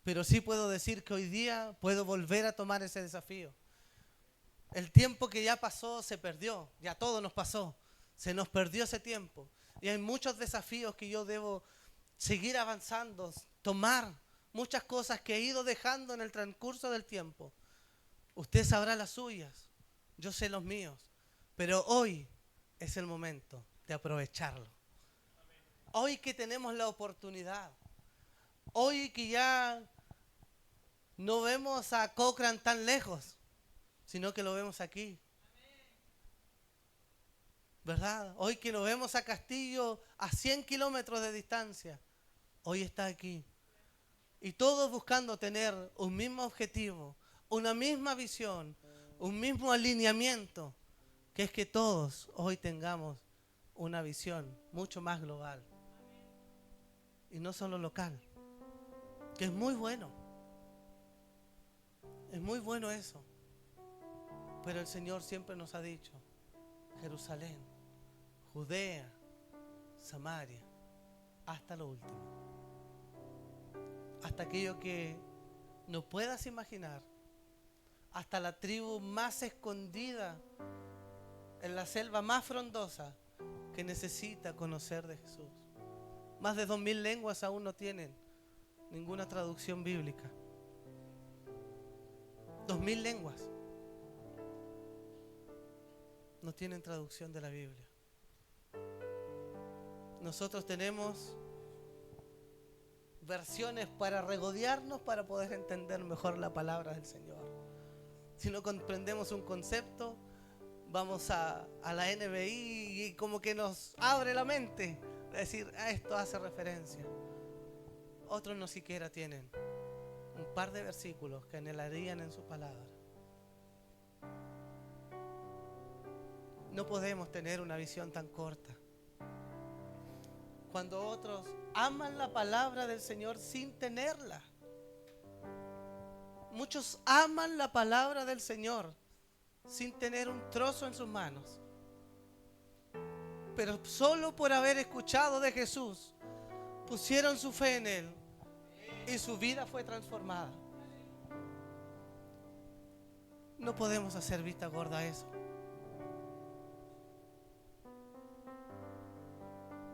pero sí puedo decir que hoy día puedo volver a tomar ese desafío. El tiempo que ya pasó se perdió, ya todo nos pasó, se nos perdió ese tiempo. Y hay muchos desafíos que yo debo seguir avanzando, tomar muchas cosas que he ido dejando en el transcurso del tiempo. Usted sabrá las suyas, yo sé los míos, pero hoy es el momento de aprovecharlo. Hoy que tenemos la oportunidad, hoy que ya no vemos a Cochrane tan lejos, sino que lo vemos aquí. ¿Verdad? Hoy que lo vemos a Castillo a 100 kilómetros de distancia, hoy está aquí. Y todos buscando tener un mismo objetivo, una misma visión, un mismo alineamiento, que es que todos hoy tengamos una visión mucho más global. Y no solo local, que es muy bueno. Es muy bueno eso. Pero el Señor siempre nos ha dicho: Jerusalén, Judea, Samaria, hasta lo último. Hasta aquello que no puedas imaginar, hasta la tribu más escondida, en la selva más frondosa, que necesita conocer de Jesús. Más de 2000 lenguas aún no tienen ninguna traducción bíblica. 2000 lenguas no tienen traducción de la Biblia. Nosotros tenemos versiones para regodearnos para poder entender mejor la palabra del Señor. Si no comprendemos un concepto, vamos a la NBI y como que nos abre la mente a decir: a esto hace referencia. Otros no siquiera tienen un par de versículos que anhelarían en su palabra. No podemos tener una visión tan corta. Cuando otros aman la palabra del Señor sin tenerla. Muchos aman la palabra del Señor sin tener un trozo en sus manos. Pero solo por haber escuchado de Jesús, pusieron su fe en Él y su vida fue transformada. No podemos hacer vista gorda a eso.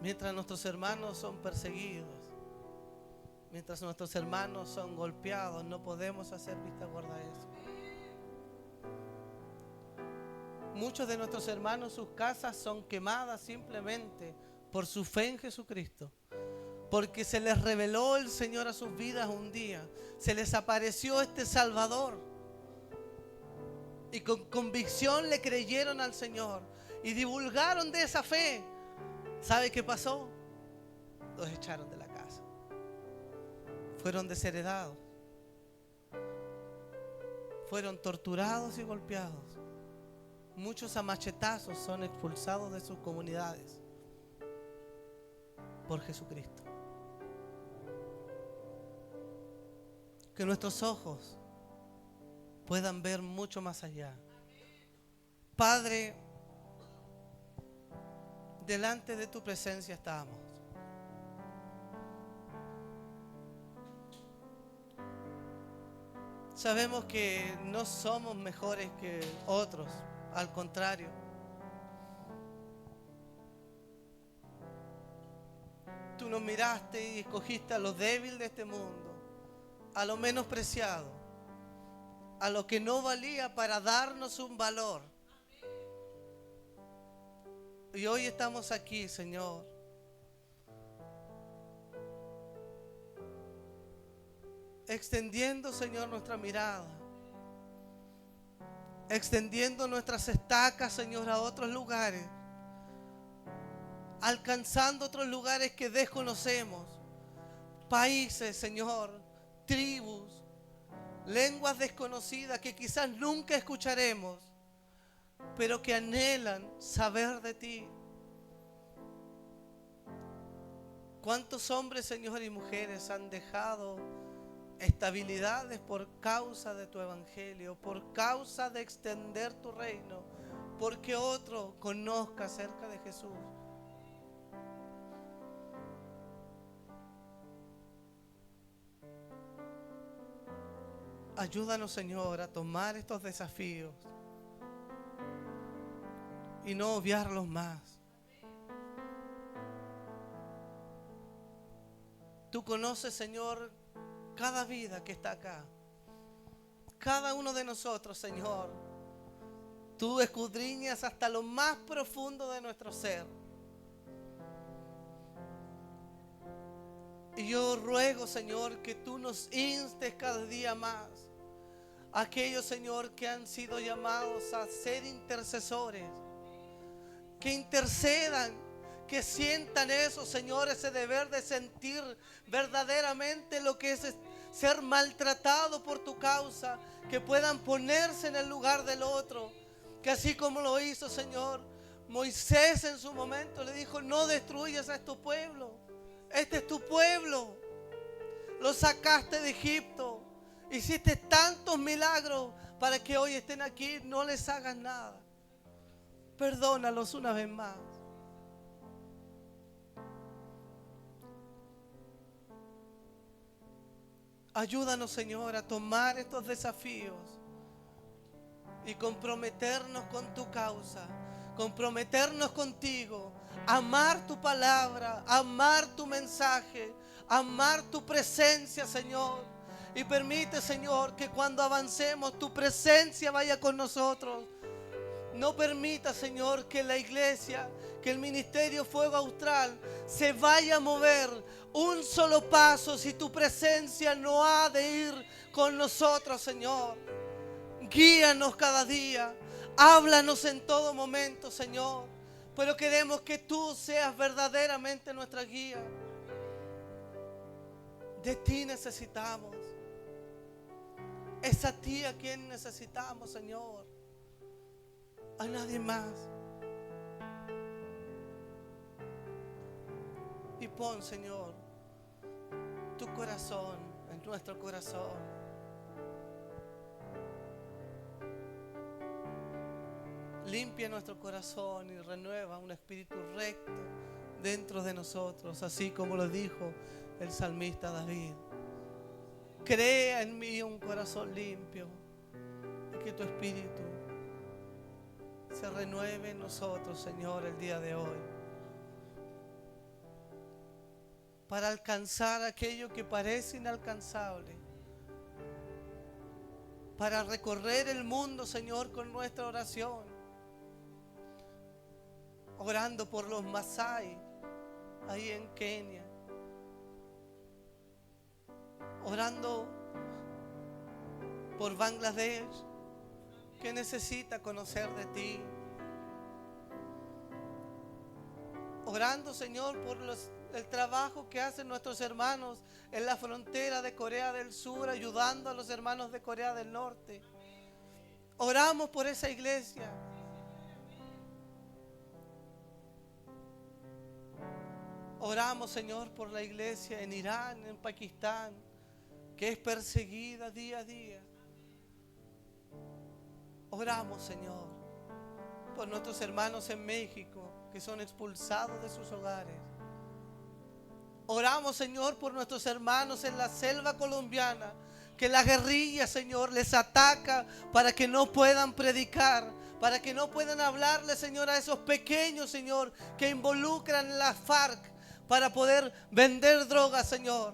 Mientras nuestros hermanos son perseguidos, mientras nuestros hermanos son golpeados, no podemos hacer vista gorda a eso. Muchos de nuestros hermanos, sus casas son quemadas simplemente por su fe en Jesucristo. Porque se les reveló el Señor a sus vidas un día. Se les apareció este Salvador. Y con convicción le creyeron al Señor. Y divulgaron de esa fe. ¿Sabe qué pasó? Los echaron de la casa. Fueron desheredados. Fueron torturados y golpeados. Muchos a machetazos son expulsados de sus comunidades por Jesucristo. Que nuestros ojos puedan ver mucho más allá. Padre, delante de tu presencia estamos. Sabemos que no somos mejores que otros, al contrario. Tú nos miraste y escogiste a lo débil de este mundo, a lo menospreciado, a lo que no valía para darnos un valor. Y hoy estamos aquí, Señor, extendiendo, Señor, nuestra mirada, extendiendo nuestras estacas, Señor, a otros lugares, alcanzando otros lugares que desconocemos, países, Señor, tribus, lenguas desconocidas que quizás nunca escucharemos, pero que anhelan saber de ti. ¿Cuántos hombres, Señor, y mujeres han dejado estabilidades por causa de tu evangelio, por causa de extender tu reino, porque otro conozca acerca de Jesús? Ayúdanos, Señor, a tomar estos desafíos y no obviarlos más. Tú conoces, Señor, cada vida que está acá, cada uno de nosotros, Señor. Tú escudriñas hasta lo más profundo de nuestro ser. Y yo ruego, Señor, que tú nos instes cada día más. Aquellos, Señor, que han sido llamados a ser intercesores, que intercedan, que sientan eso, Señor, ese deber de sentir verdaderamente lo que es ser maltratado por tu causa, que puedan ponerse en el lugar del otro, que así como lo hizo, Señor, Moisés en su momento le dijo: no destruyas a este pueblo, este es tu pueblo, lo sacaste de Egipto, hiciste tantos milagros para que hoy estén aquí, no les hagas nada, perdónalos una vez más. Ayúdanos, Señor, a tomar estos desafíos y comprometernos con tu causa, comprometernos contigo, amar tu palabra, amar tu mensaje, amar tu presencia, Señor. Y permite, Señor, que cuando avancemos tu presencia vaya con nosotros. No permita, Señor, que la iglesia, que el ministerio Fuego Austral se vaya a mover un solo paso si tu presencia no ha de ir con nosotros, Señor. Guíanos cada día, háblanos en todo momento, Señor, pero queremos que tú seas verdaderamente nuestra guía. De ti necesitamos, es a ti a quien necesitamos, Señor, a nadie más. Y pon, Señor, tu corazón en nuestro corazón. Limpia nuestro corazón y renueva un espíritu recto dentro de nosotros, así como lo dijo el salmista David. Crea en mí un corazón limpio y que tu espíritu se renueve en nosotros, Señor, el día de hoy. para alcanzar aquello que parece inalcanzable, para recorrer el mundo, Señor, con nuestra oración, orando por los Masái ahí en Kenia, orando por Bangladesh, que necesita conocer de ti, orando, Señor, por el trabajo que hacen nuestros hermanos en la frontera de Corea del Sur, ayudando a los hermanos de Corea del Norte. Oramos por esa iglesia. Oramos, Señor, por la iglesia en Irán, en Pakistán, que es perseguida día a día. Oramos, Señor, por nuestros hermanos en México, que son expulsados de sus hogares. Oramos, Señor, por nuestros hermanos en la selva colombiana, que la guerrilla, Señor, les ataca para que no puedan predicar, para que no puedan hablarle, Señor, a esos pequeños, Señor, que involucran las FARC para poder vender drogas, Señor.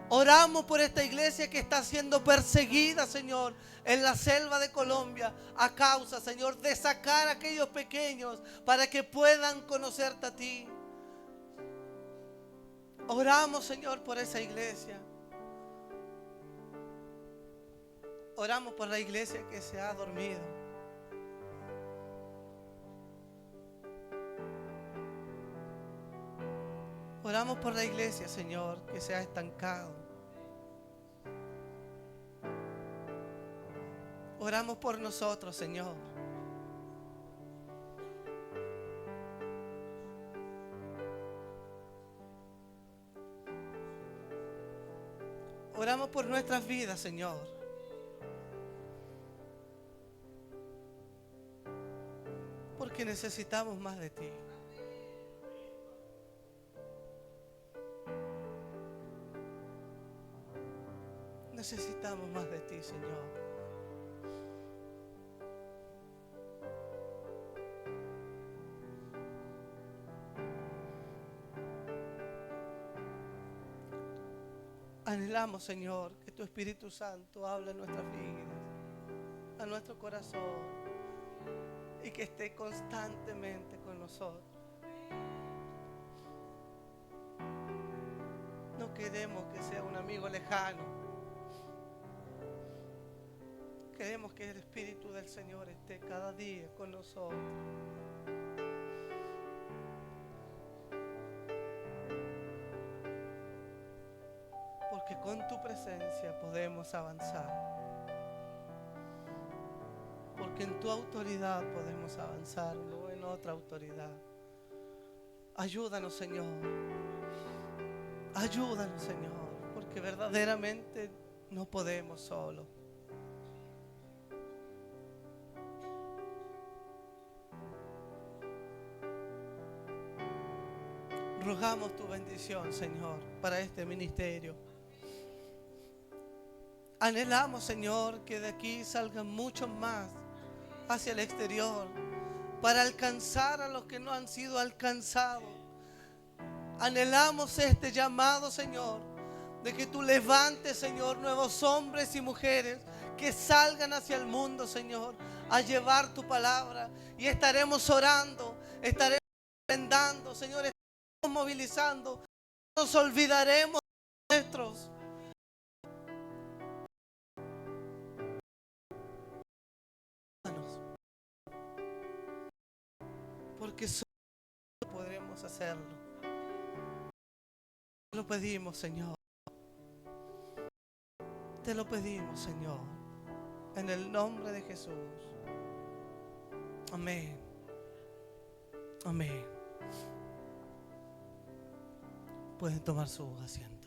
Oramos por esta iglesia que está siendo perseguida, Señor, en la selva de Colombia, a causa, Señor, de sacar a aquellos pequeños para que puedan conocerte a ti. Oramos, Señor, por esa iglesia. Oramos por la iglesia que se ha dormido. Oramos por la iglesia, Señor, que se ha estancado. Oramos por nosotros, Señor. Oramos por nuestras vidas, Señor. Porque necesitamos más de ti. Necesitamos más de ti, Señor. Anhelamos, Señor, que tu Espíritu Santo hable en nuestras vidas, a nuestro corazón, y que esté constantemente con nosotros. No queremos que sea un amigo lejano. Queremos que el Espíritu del Señor esté cada día con nosotros. Porque con tu presencia podemos avanzar. Porque en tu autoridad podemos avanzar, no en otra autoridad. Ayúdanos, Señor. Ayúdanos, Señor, porque verdaderamente no podemos solos. Rogamos tu bendición, Señor, para este ministerio. Anhelamos, Señor, que de aquí salgan muchos más hacia el exterior para alcanzar a los que no han sido alcanzados. Anhelamos este llamado, Señor, de que tú levantes, Señor, nuevos hombres y mujeres que salgan hacia el mundo, Señor, a llevar tu palabra. Y estaremos orando, estaremos ofrendando, Señor, estaremos movilizando. No nos olvidaremos de nuestros. Porque solo podremos hacerlo. Te lo pedimos, Señor. Te lo pedimos, Señor. En el nombre de Jesús. Amén. Amén. Pueden tomar su asiento.